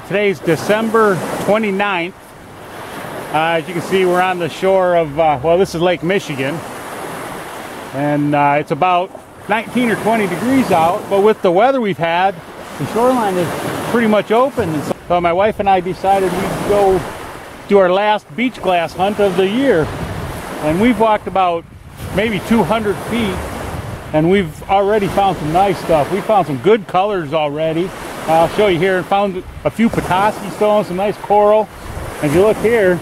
Today's December 29th. As you can see, we're on the shore of, well, this is Lake Michigan. And it's about 19 or 20 degrees out, but with the weather we've had, the shoreline is pretty much open. And so my wife and I decided we'd go do our last beach glass hunt of the year. And we've walked about maybe 200 feet, and we've already found some nice stuff. We found some good colors already. I'll show you here, and found a few Petoskey Stones, some nice coral. And if you look here,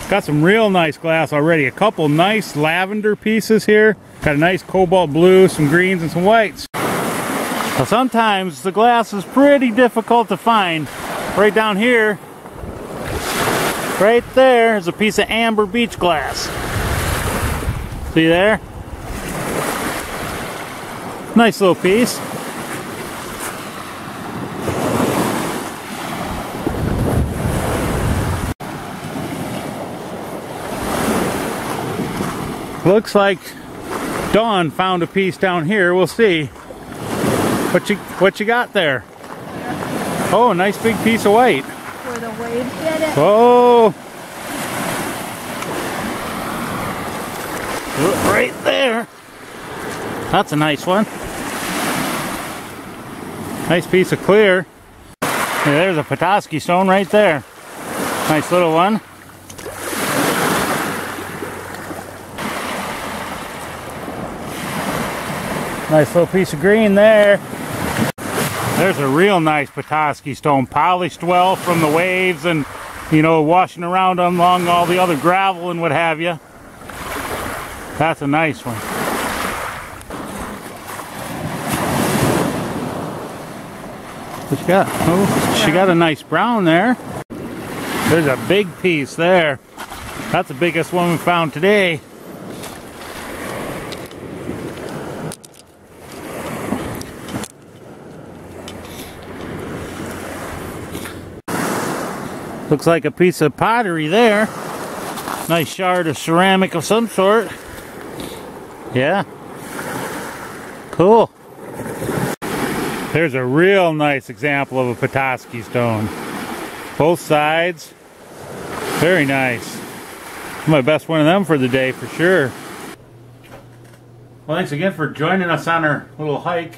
got some real nice glass already. A couple nice lavender pieces here. Got a nice cobalt blue, some greens, and some whites. Well, sometimes the glass is pretty difficult to find. Right down here, right there is a piece of amber beach glass. See there? Nice little piece. Looks like Dawn found a piece down here. We'll see what you got there. Oh, a nice big piece of white. Where the waves did it. Oh, right there. That's a nice one. Nice piece of clear. Yeah, there's a Petoskey Stone right there. Nice little one. Nice little piece of green there. There's a real nice Petoskey Stone, polished well from the waves and, you know, washing around along all the other gravel and what have you. That's a nice one. What you got? Oh, she got a nice brown there. There's a big piece there. That's the biggest one we found today. Looks like a piece of pottery there. Nice shard of ceramic of some sort. Yeah. Cool. There's a real nice example of a Petoskey Stone. Both sides. Very nice. My best one of them for the day for sure. Well, thanks again for joining us on our little hike.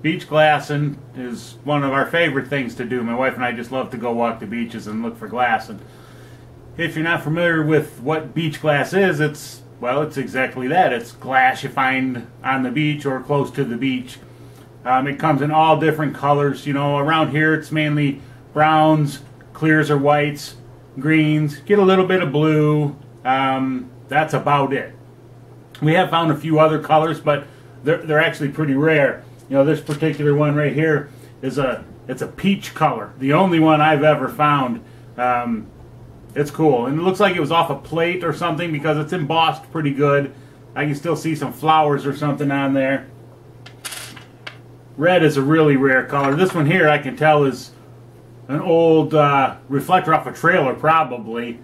Beach glassing is one of our favorite things to do. My wife and I just love to go walk the beaches and look for glass. And if you're not familiar with what beach glass is, it's exactly that. It's glass you find on the beach or close to the beach. It comes in all different colors. You know, around here it's mainly browns, clears or whites, greens, get a little bit of blue. That's about it. We have found a few other colors, but they're actually pretty rare. You know, this particular one right here is it's a peach color. The only one I've ever found. It's cool, and it looks like it was off a plate or something because it's embossed pretty good. I can still see some flowers or something on there. Red is a really rare color. This one here I can tell is an old reflector off a trailer probably.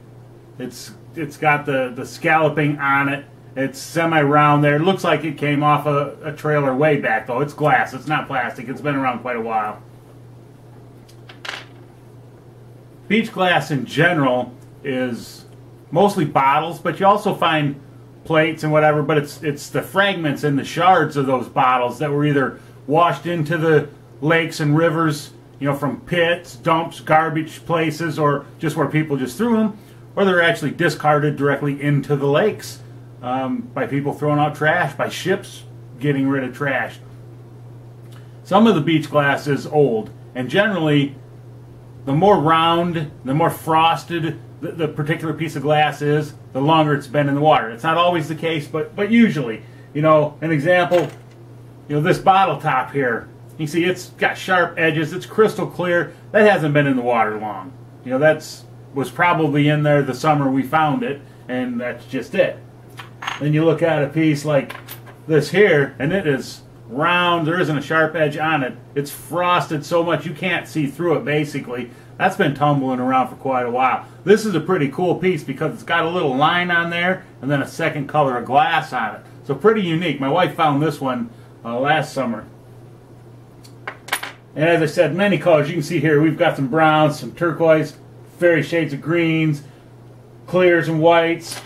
It's got the scalloping on it. It's semi-round there. It looks like it came off a trailer way back, though. It's glass. It's not plastic. It's been around quite a while. Beach glass in general is mostly bottles, but you also find plates and whatever, but it's the fragments and the shards of those bottles that were either washed into the lakes and rivers, you know, from pits, dumps, garbage places, or just where people just threw them, or they're actually discarded directly into the lakes. By people throwing out trash, by ships getting rid of trash. Some of the beach glass is old, and generally the more round, the more frosted the particular piece of glass is, the longer it's been in the water. It's not always the case, but usually. You know, an example, you know, this bottle top here, you see it's got sharp edges, it's crystal clear. That hasn't been in the water long. You know, was probably in there the summer we found it, and that's just it. Then you look at a piece like this here, and it is round. There isn't a sharp edge on it. It's frosted so much you can't see through it, basically. That's been tumbling around for quite a while. This is a pretty cool piece because it's got a little line on there and then a second color of glass on it. So pretty unique. My wife found this one last summer. And as I said, many colors. You can see here we've got some browns, some turquoise, various shades of greens, clears and whites.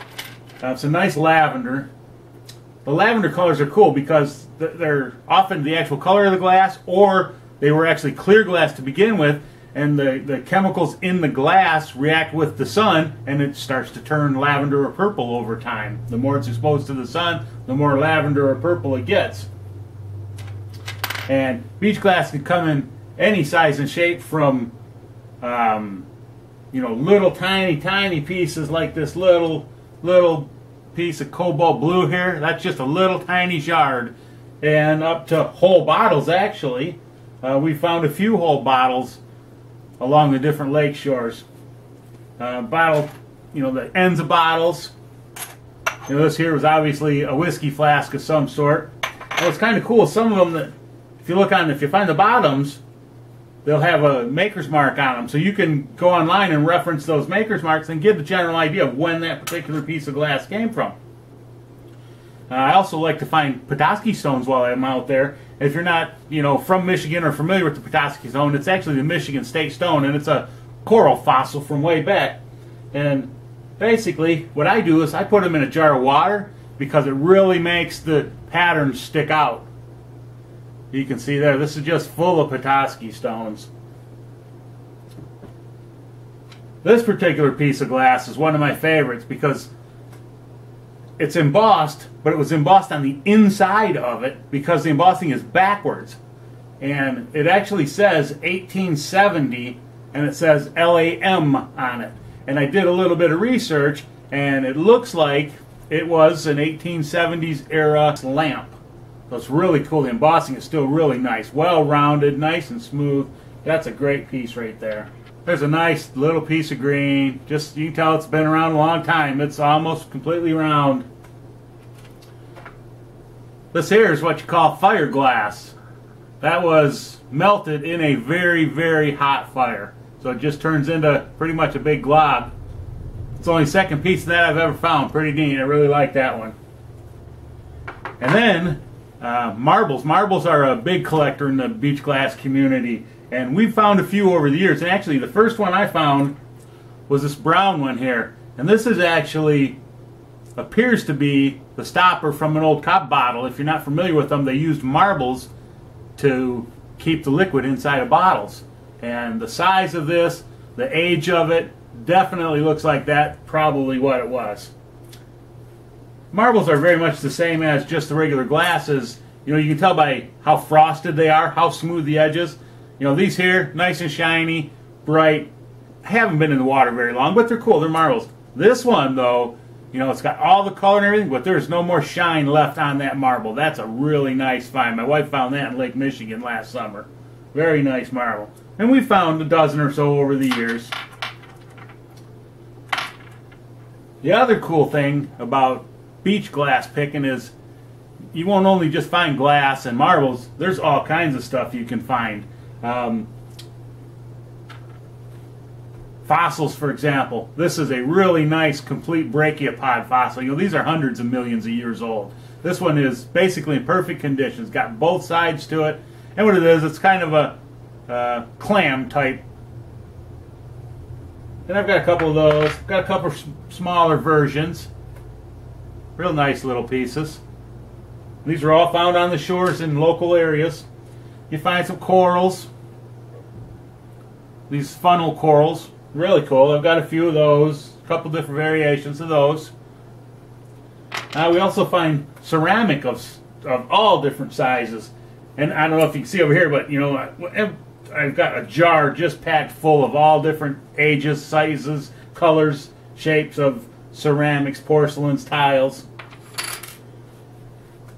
Some nice lavender. The lavender colors are cool because they're often the actual color of the glass, or they were actually clear glass to begin with, and the chemicals in the glass react with the sun, and it starts to turn lavender or purple over time. The more it's exposed to the sun, the more lavender or purple it gets. And beach glass can come in any size and shape, from you know, little tiny pieces like this little piece of cobalt blue here. That's just a little tiny shard, and up to whole bottles. Actually, we found a few whole bottles along the different lake shores. Bottle, you know, the ends of bottles. You know, this here was obviously a whiskey flask of some sort. Well, it's kind of cool. Some of them, that if you find the bottoms, they'll have a maker's mark on them, so you can go online and reference those maker's marks and get the general idea of when that particular piece of glass came from. I also like to find Petoskey Stones while I'm out there. If you're not, you know, from Michigan or familiar with the Petoskey Stone, it's actually the Michigan State Stone, and it's a coral fossil from way back. And basically, what I do is I put them in a jar of water because it really makes the patterns stick out. You can see there, this is just full of Petoskey stones. This particular piece of glass is one of my favorites because it's embossed, but it was embossed on the inside of it because the embossing is backwards. And it actually says 1870, and it says LAM on it. And I did a little bit of research, and it looks like it was an 1870s era lamp. So it's really cool. The embossing is still really nice. Well rounded, nice and smooth. That's a great piece right there. There's a nice little piece of green. Just, you can tell it's been around a long time. It's almost completely round. This here is what you call fire glass. That was melted in a very hot fire. So it just turns into pretty much a big glob. It's the only second piece of that I've ever found. Pretty neat. I really like that one. And then marbles. Marbles are a big collector in the beach glass community, and we've found a few over the years. And actually, the first one I found was this brown one here, and this is actually appears to be the stopper from an old cop bottle. If you're not familiar with them, they used marbles to keep the liquid inside of bottles. And the size of this, the age of it, definitely looks like that's probably what it was. Marbles are very much the same as just the regular glasses. You know, you can tell by how frosted they are, how smooth the edges. You know, these here, nice and shiny, bright. Haven't been in the water very long, but they're cool. They're marbles. This one, though, you know, it's got all the color and everything, but there's no more shine left on that marble. That's a really nice find. My wife found that in Lake Michigan last summer. Very nice marble. And we found a dozen or so over the years. The other cool thing about beach glass picking is you won't only just find glass and marbles. There's all kinds of stuff you can find. Fossils, for example. This is a really nice complete brachiopod fossil. You know, these are hundreds of millions of years old. This one is basically in perfect condition. It's got both sides to it. And what it is, it's kind of a clam type. And I've got a couple of those. Got a couple of smaller versions. Real nice little pieces. These are all found on the shores in local areas. You find some corals. These funnel corals. Really cool. I've got a few of those. A couple different variations of those. We also find ceramic of all different sizes. And I don't know if you can see over here, but you know, I've got a jar just packed full of all different ages, sizes, colors, shapes of ceramics, porcelains, tiles.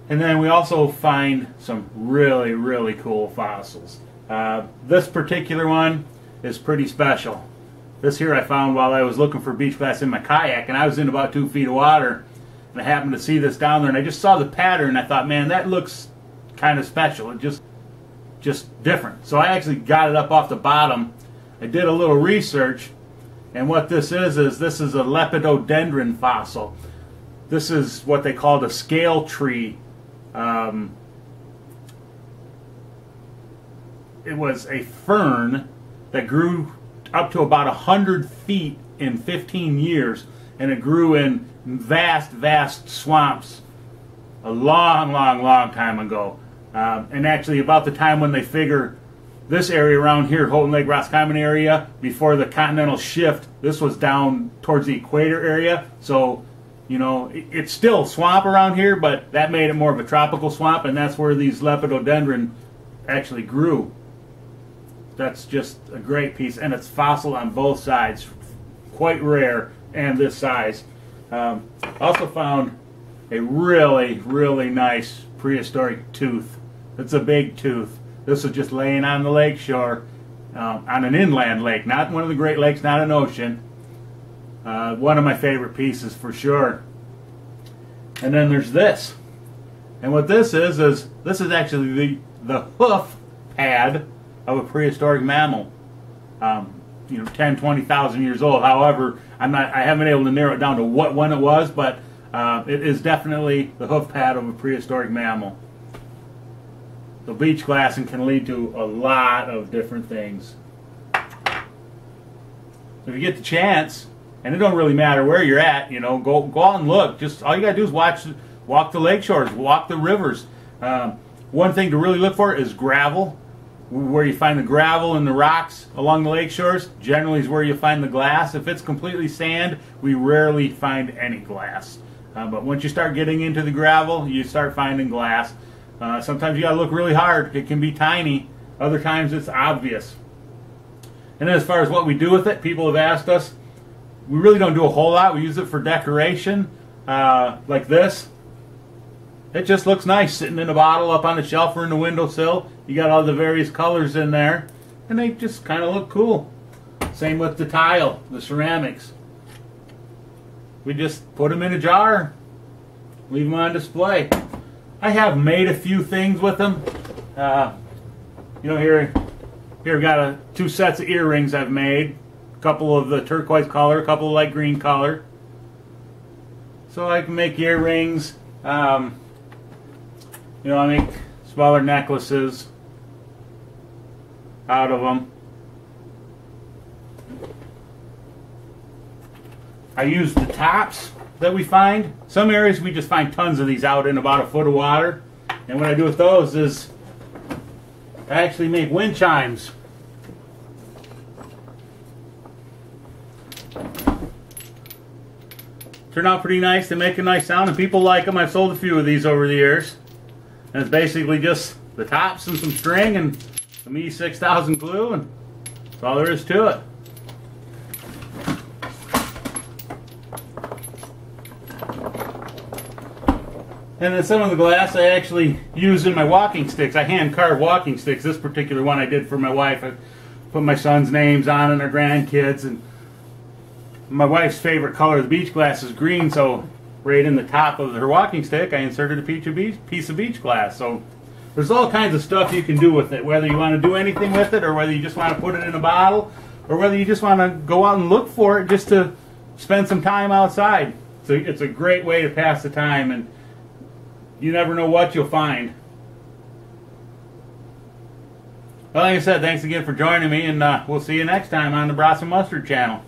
And then we also find some really cool fossils. This particular one is pretty special. This here I found while I was looking for beach glass in my kayak, and I was in about 2 feet of water, and I happened to see this down there, and I just saw the pattern, and I thought, man, that looks kind of special. It just different. So I actually got it up off the bottom. I did a little research, and what this is this is a lepidodendron fossil. This is what they called a scale tree. it was a fern that grew up to about 100 feet in 15 years, and it grew in vast, vast swamps a long, long, long time ago. And actually about the time when they figure this area around here, Houghton Lake Roscommon area, before the continental shift, this was down towards the equator area. So, you know, it's still swamp around here, but that made it more of a tropical swamp, and that's where these lepidodendron actually grew. That's just a great piece, and it's fossil on both sides, quite rare, and this size. Also found a really, really nice prehistoric tooth. It's a big tooth. This is just laying on the lake shore, on an inland lake, not one of the Great Lakes, not an ocean. One of my favorite pieces for sure. And then there's this. And what this is this is actually the hoof pad of a prehistoric mammal. You know, 10, 20,000 years old. However, I haven't been able to narrow it down to what one it was, but it is definitely the hoof pad of a prehistoric mammal. So beach glassing can lead to a lot of different things. So if you get the chance, and it don't really matter where you're at, you know, go out and look. Just all you gotta do is walk the lake shores, walk the rivers. One thing to really look for is gravel. Where you find the gravel and the rocks along the lake shores generally is where you find the glass. If it's completely sand, we rarely find any glass. But once you start getting into the gravel, you start finding glass. Sometimes you gotta look really hard. It can be tiny. Other times it's obvious. And then as far as what we do with it, people have asked us. We really don't do a whole lot. We use it for decoration, like this. It just looks nice sitting in a bottle up on the shelf or in the windowsill. You got all the various colors in there, and they just kind of look cool. Same with the tile, the ceramics. We just put them in a jar, leave them on display. I have made a few things with them. You know, here I've got two sets of earrings I've made. A couple of the turquoise color, a couple of light green color. So I can make earrings. You know, I make smaller necklaces out of them. I use the tops that we find. Some areas we just find tons of these out in about a foot of water. And what I do with those is I actually make wind chimes. Turn out pretty nice. They make a nice sound and people like them. I've sold a few of these over the years. And it's basically just the tops and some string and some E6000 glue, and that's all there is to it. And then some of the glass I actually use in my walking sticks. I hand carve walking sticks. This particular one I did for my wife. I put my son's names on and our grandkids. And my wife's favorite color of the beach glass is green, so right in the top of her walking stick I inserted a piece of beach glass. So there's all kinds of stuff you can do with it, whether you want to do anything with it or whether you just want to put it in a bottle or whether you just want to go out and look for it just to spend some time outside. So it's a great way to pass the time, and you never know what you'll find. Well, like I said, thanks again for joining me, and we'll see you next time on the Brats and Mustard channel.